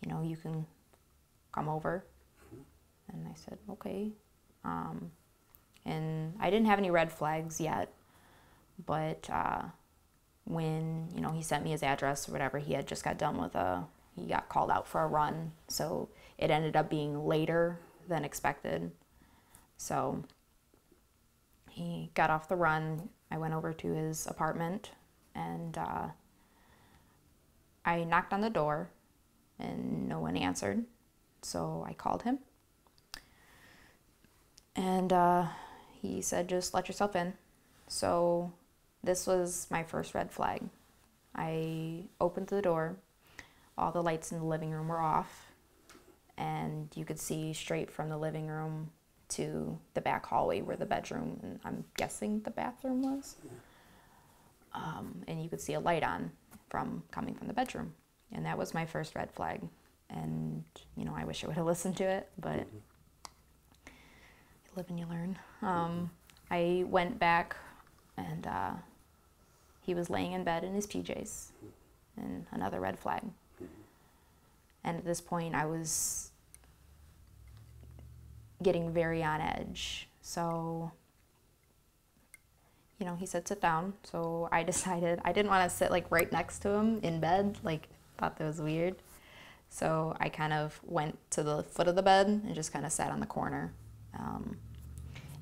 you know, you can come over. And I said, okay. And I didn't have any red flags yet, but when, you know, he sent me his address or whatever, he had just got done with he got called out for a run, so it ended up being later than expected. So he got off the run, I went over to his apartment, and I knocked on the door, and no one answered, so I called him. And he said, just let yourself in. So this was my first red flag. I opened the door, all the lights in the living room were off, and you could see straight from the living room to the back hallway where the bedroom, and I'm guessing the bathroom was. And you could see a light on coming from the bedroom. And that was my first red flag. And, you know, I wish I would have listened to it, but you live and you learn. I went back, and he was laying in bed in his PJs, and another red flag. And at this point, I was getting very on edge. So, you know, he said, sit down. So I decided I didn't want to sit like right next to him in bed. Like, thought that was weird. So I kind of went to the foot of the bed and just kind of sat on the corner.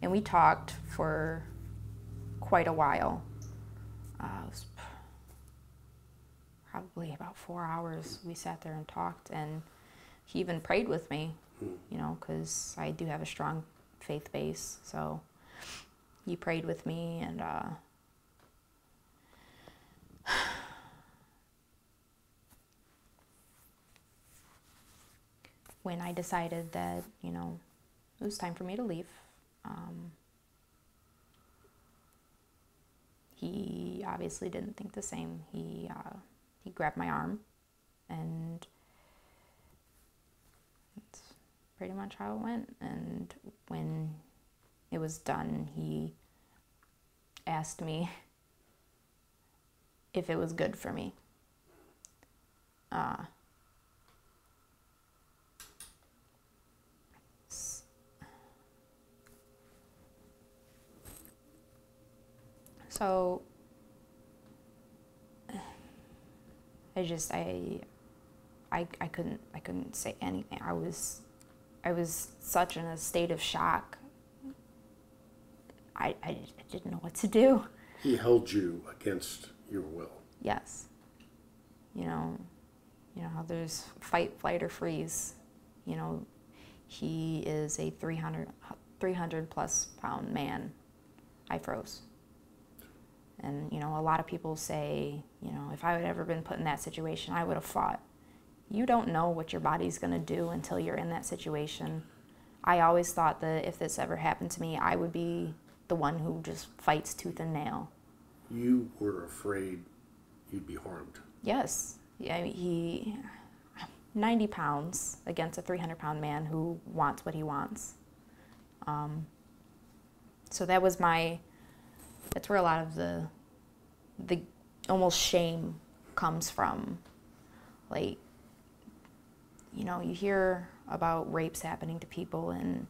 And we talked for quite a while. It was probably about 4 hours we sat there and talked, and he even prayed with me, you know, because I do have a strong faith base. So he prayed with me, and when I decided that, you know, it was time for me to leave, he obviously didn't think the same. He grabbed my arm, and that's pretty much how it went. And when it was done, he asked me if it was good for me. So I couldn't say anything. I was such in a state of shock. I didn't know what to do. He held you against your will. Yes. You know how there's fight, flight, or freeze. You know, he is a 300 plus pound man. I froze. And, you know, a lot of people say, you know, if I had ever been put in that situation, I would have fought. You don't know what your body's going to do until you're in that situation. I always thought that if this ever happened to me, I would be the one who just fights tooth and nail. You were afraid you'd be harmed. Yes. Yeah, he 90 pounds against a 300-pound man who wants what he wants. So that was that's where a lot of the almost shame comes from. Like, you know, you hear about rapes happening to people, and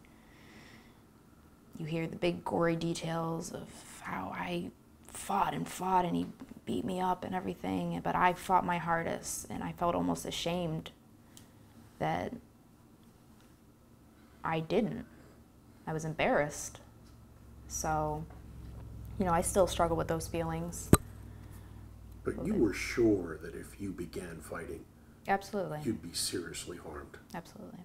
you hear the big gory details of how I fought and he beat me up and everything, but I fought my hardest, and I felt almost ashamed that I didn't. I was embarrassed. So, you know, I still struggle with those feelings. But you were sure that if you began fighting, Absolutely. you'd be seriously harmed. Absolutely.